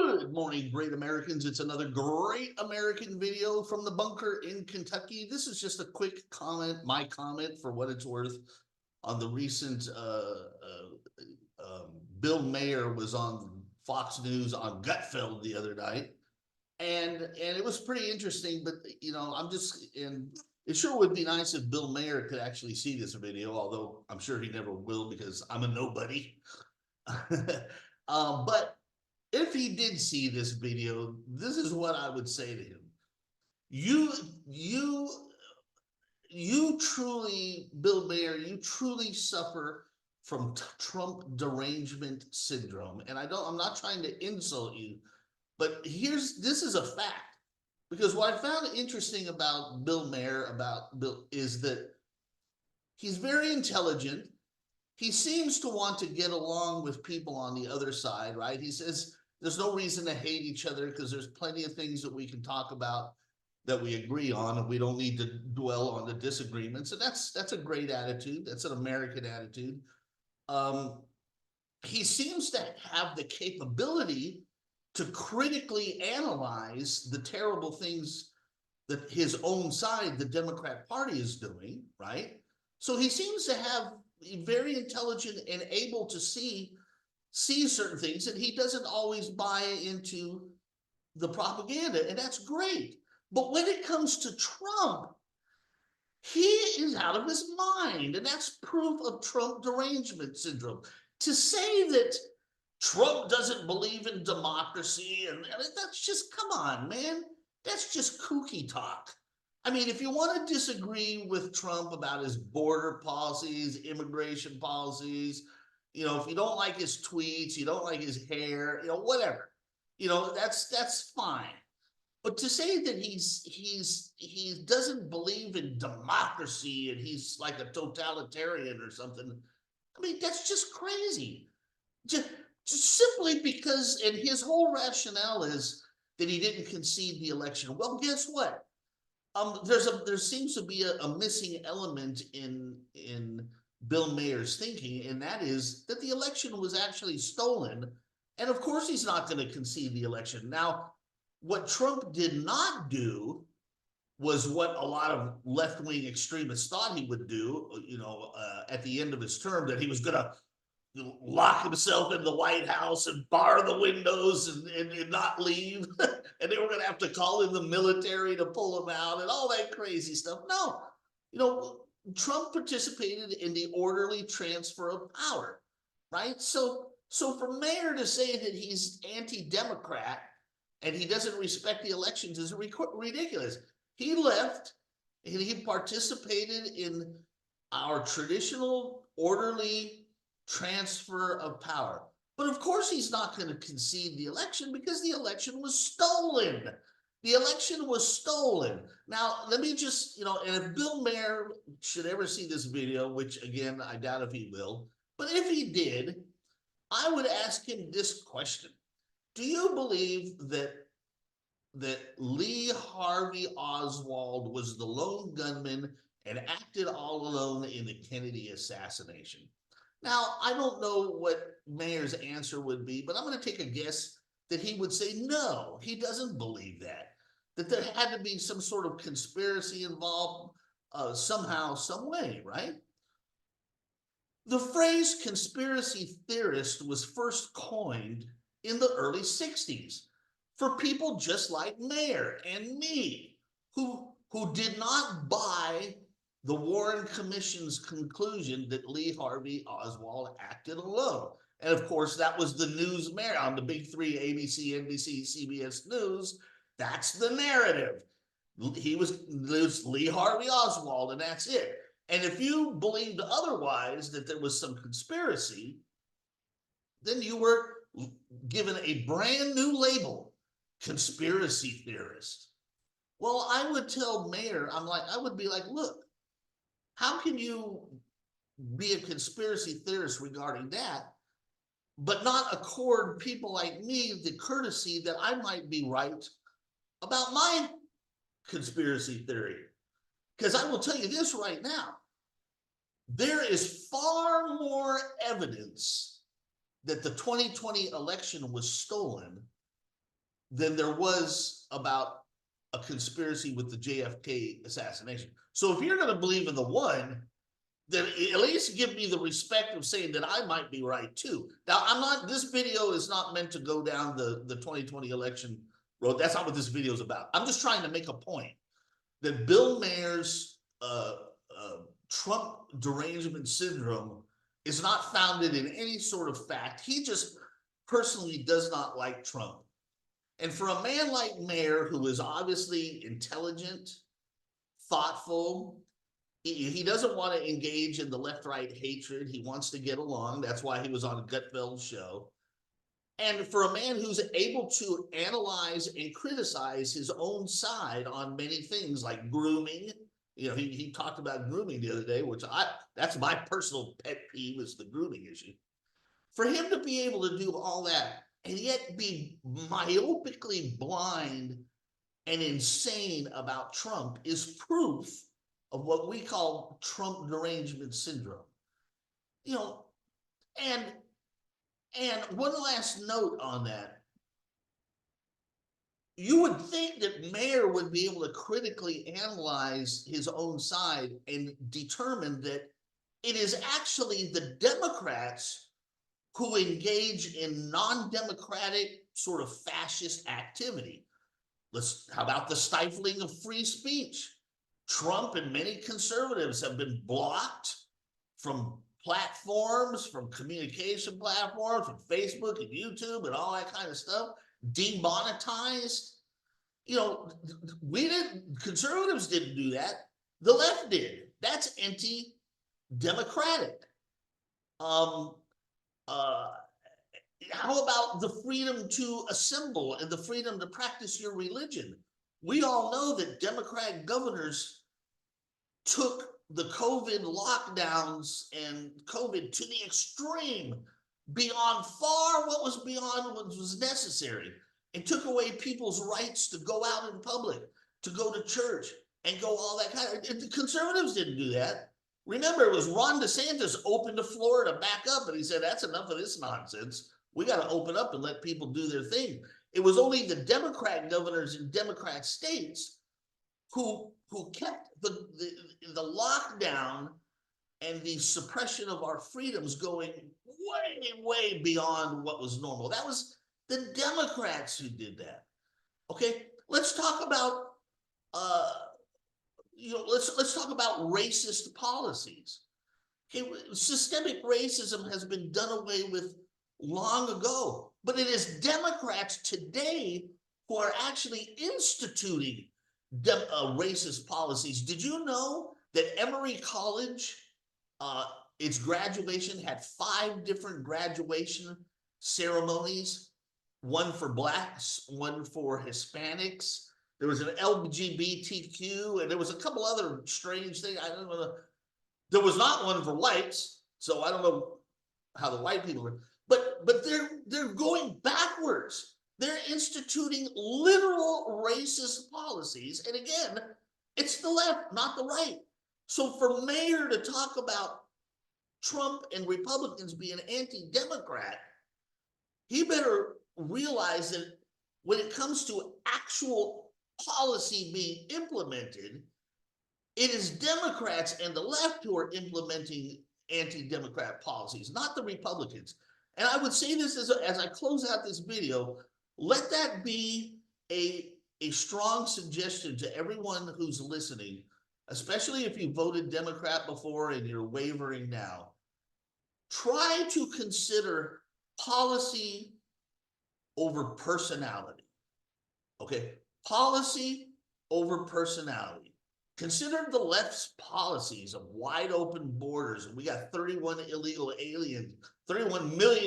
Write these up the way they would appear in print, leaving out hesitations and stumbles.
Good morning, great Americans. It's another great American video from the bunker in Kentucky. This is just a quick comment, my comment for what it's worth, on the recent Bill Maher was on Fox News on Gutfeld the other night. And it was pretty interesting, but and it sure would be nice if Bill Maher could actually see this video, although I'm sure he never will because I'm a nobody. But if he did see this video, this is what I would say to him. You, you, you truly, Bill Maher, you truly suffer from Trump derangement syndrome. And I'm not trying to insult you, but this is a fact. Because what I found interesting about Bill Maher, is that he's very intelligent. He seems to want to get along with people on the other side, right? He says there's no reason to hate each other because there's plenty of things that we can talk about that we agree on, and we don't need to dwell on the disagreements. And that's a great attitude. That's an American attitude. He seems to have the capability to critically analyze the terrible things that his own side, the Democrat Party, is doing, right? So he seems to have very intelligent and able to see certain things, and he doesn't always buy into the propaganda, and that's great. But when it comes to Trump, he is out of his mind, and that's proof of Trump derangement syndrome. To say that Trump doesn't believe in democracy, and that's just, come on, man. That's just kooky talk. I mean, if you want to disagree with Trump about his border policies, immigration policies, if you don't like his tweets, you don't like his hair, whatever, that's fine. But to say that he doesn't believe in democracy and he's like a totalitarian or something, I mean, that's just crazy. Just simply because, and his whole rationale is that he didn't concede the election. Well, guess what? There seems to be a missing element in Bill Maher's thinking, and that is that the election was actually stolen, and of course he's not going to concede the election. Now, what Trump did not do was what a lot of left-wing extremists thought he would do, at the end of his term, that he was going to lock himself in the White House and bar the windows and not leave. And they were going to have to call in the military to pull him out and all that crazy stuff. No, Trump participated in the orderly transfer of power, right? So for Maher to say that he's anti-Democrat and he doesn't respect the elections is ridiculous. He left and he participated in our traditional orderly transfer of power. But of course he's not going to concede the election because the election was stolen. The election was stolen. Now, let me just, and if Bill Maher should ever see this video, which again, I doubt if he will, but if he did, I would ask him this question. Do you believe that Lee Harvey Oswald was the lone gunman and acted all alone in the Kennedy assassination? Now, I don't know what Maher's answer would be, but I'm going to take a guess that he would say no, he doesn't believe that there had to be some sort of conspiracy involved somehow, some way, right? The phrase conspiracy theorist was first coined in the early 60s for people just like Maher and me, who did not buy the Warren Commission's conclusion that Lee Harvey Oswald acted alone. And of course, that was the news on the big three, ABC, NBC, CBS News. That's the narrative. He was Lee Harvey Oswald, and that's it. And if you believed otherwise, that there was some conspiracy, then you were given a brand new label, conspiracy theorist. Well, I would tell Maher, I would be like, look, how can you be a conspiracy theorist regarding that, but not accord people like me the courtesy that I might be right about my conspiracy theory? Because I will tell you this right now, there is far more evidence that the 2020 election was stolen than there was about a conspiracy with the JFK assassination. So if you're going to believe in the one, then at least give me the respect of saying that I might be right too. Now, I'm not, this video is not meant to go down the 2020 election road. That's not what this video is about. I'm just trying to make a point that Bill Maher's Trump Derangement Syndrome is not founded in any sort of fact. He just personally does not like Trump. And for a man like Maher, who is obviously intelligent, thoughtful, he doesn't want to engage in the left-right hatred. He wants to get along. That's why he was on Gutfeld's show. And for a man who's able to analyze and criticize his own side on many things like grooming, you know, he talked about grooming the other day, which that's my personal pet peeve, is the grooming issue. For him to be able to do all that and yet be myopically blind and insane about Trump is proof of what we call Trump Derangement Syndrome. You know, and one last note on that. You would think that Maher would be able to critically analyze his own side and determine that it is actually the Democrats who engage in non-democratic sort of fascist activity. How about the stifling of free speech? Trump and many conservatives have been blocked from platforms, from communication platforms, from Facebook and YouTube and all that kind of stuff, demonetized. You know, conservatives didn't do that. The left did. That's anti-democratic. How about the freedom to assemble and the freedom to practice your religion? We all know that Democratic governors took the COVID lockdowns and COVID to the extreme, beyond far what was beyond what was necessary, and took away people's rights to go out in public, to go to church, and go all that kind of. The conservatives didn't do that. Remember, it was Ron DeSantis opened the floor to back up, and he said, "That's enough of this nonsense. We got to open up and let people do their thing." It was only the Democrat governors in Democrat states who kept the lockdown and the suppression of our freedoms going way beyond what was normal. That was the Democrats who did that. Okay, let's talk about let's talk about racist policies. Okay, systemic racism has been done away with long ago, but it is Democrats today who are actually instituting racist policies. Did you know that Emory College, its graduation had 5 different graduation ceremonies, one for Blacks, one for Hispanics. There was an LGBTQ, and there was a couple other strange things. I don't know. There was not one for whites, so I don't know how the white people were. But they're going backwards. They're instituting literal racist policies. And again, it's the left, not the right. So for Maher to talk about Trump and Republicans being anti-Democrat, he better realize that when it comes to actual policy being implemented, it is Democrats and the left who are implementing anti-Democrat policies, not the Republicans. And I would say this as I close out this video, let that be a strong suggestion to everyone who's listening, especially if you voted Democrat before and you're wavering now. Try to consider policy over personality. Okay, policy over personality. Consider the left's policies of wide open borders, and we got 31 million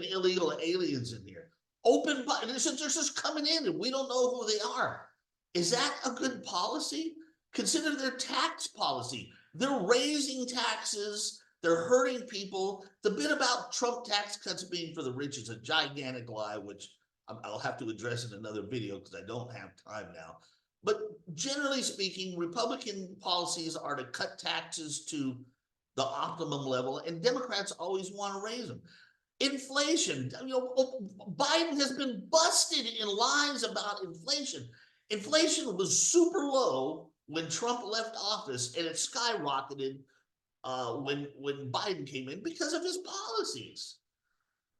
illegal aliens in here. They're just coming in and we don't know who they are. Is that a good policy? Consider their tax policy. They're raising taxes. They're hurting people. The bit about Trump tax cuts being for the rich is a gigantic lie, which I'll have to address in another video because I don't have time now. But generally speaking, Republican policies are to cut taxes to the optimum level, and Democrats always want to raise them. Inflation, Biden has been busted in lies about inflation. Inflation was super low when Trump left office, and it skyrocketed when Biden came in because of his policies.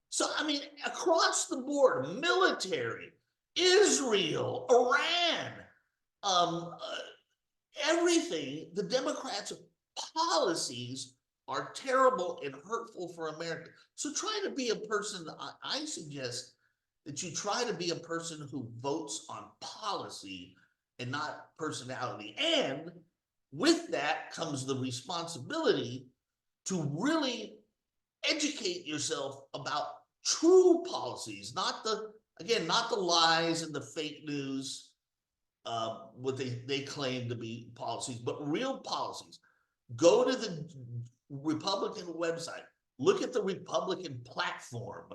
So, I mean, across the board, military, Israel, Iran, um, uh, everything, the Democrats' policies are terrible and hurtful for America. So try to be a person, I suggest that you try to be a person who votes on policy and not personality. And with that comes the responsibility to really educate yourself about true policies, not the, again, not the lies and the fake news, what they claim to be policies, but real policies. Go to the Republican website, look at the Republican platform.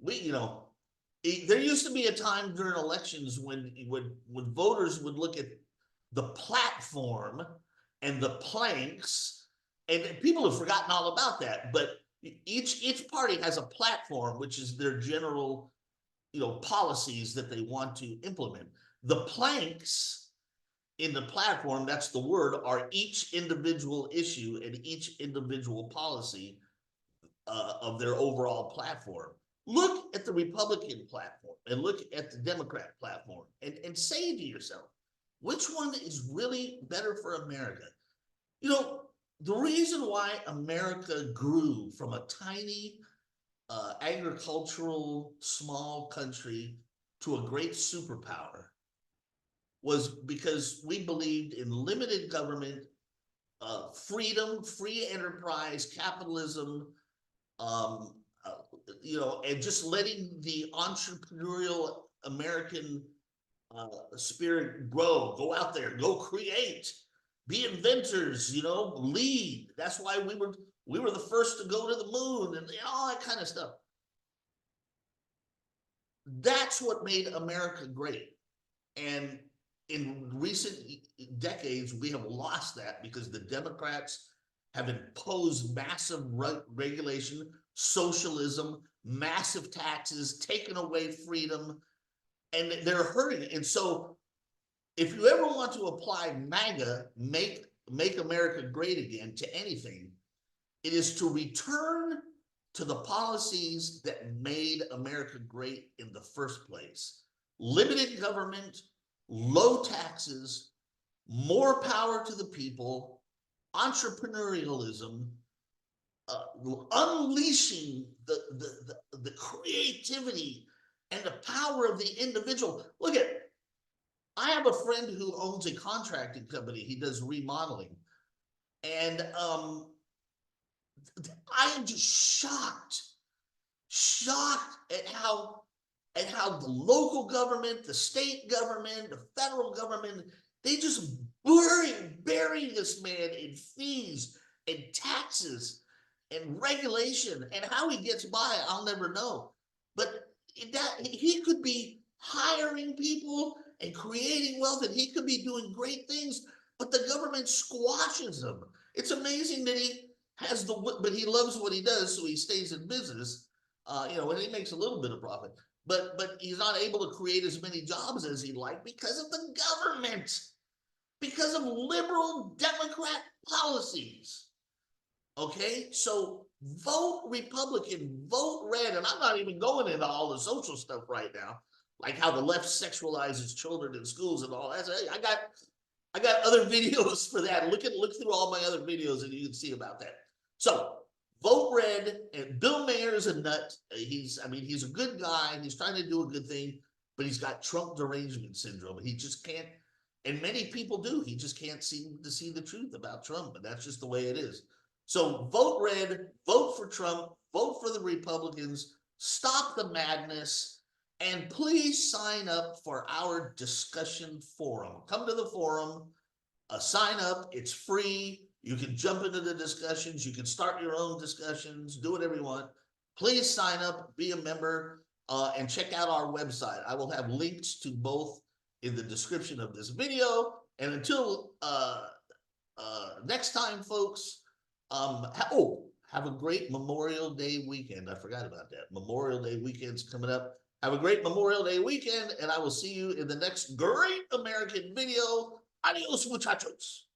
There used to be a time during elections when voters would look at the platform and the planks, and people have forgotten all about that. But each party has a platform, which is their general, policies that they want to implement. The planks in the platform, that's the word, are each individual issue and each individual policy of their overall platform. Look at the Republican platform and look at the Democrat platform and say to yourself, which one is really better for America? The reason why America grew from a tiny agricultural small country to a great superpower was because we believed in limited government, freedom, free enterprise, capitalism, um, and just letting the entrepreneurial American spirit grow. Go out there, go create, be inventors. Lead. That's why we were the first to go to the moon and all that kind of stuff. That's what made America great. And in recent decades, we have lost that because the Democrats have imposed massive regulation, socialism, massive taxes, taken away freedom, and they're hurting. And so if you ever want to apply MAGA, make America great again, to anything, it is to return to the policies that made America great in the first place. Limited government, low taxes, more power to the people, entrepreneurialism, unleashing the creativity and the power of the individual. I have a friend who owns a contracting company. He does remodeling. And I am just shocked at how the local government, the state government, the federal government, they just bury this man in fees and taxes and regulation, and how he gets by, I'll never know. But he could be hiring people and creating wealth, and he could be doing great things, but the government squashes him. It's amazing that he has but he loves what he does, so he stays in business, and he makes a little bit of profit. But he's not able to create as many jobs as he'd like because of the government, because of liberal Democrat policies. Okay, so vote Republican, vote red, and I'm not even going into all the social stuff right now, like how the left sexualizes children in schools and all that. I got other videos for that. Look through all my other videos and you can see about that. So vote red, and Bill Maher is a nut. He's a good guy. He's trying to do a good thing, but he's got Trump Derangement Syndrome. He just can't, and many people do. He just can't seem to see the truth about Trump, and that's just the way it is. So vote red, vote for Trump, vote for the Republicans, stop the madness, and please sign up for our discussion forum. Come to the forum, sign up, it's free. You can jump into the discussions, you can start your own discussions, do whatever you want. Please sign up, be a member, and check out our website. I will have links to both in the description of this video. And until next time, folks, Have a great Memorial Day weekend. I forgot about that. Memorial Day weekend's coming up. Have a great Memorial Day weekend, and I will see you in the next great American video. Adios, muchachos.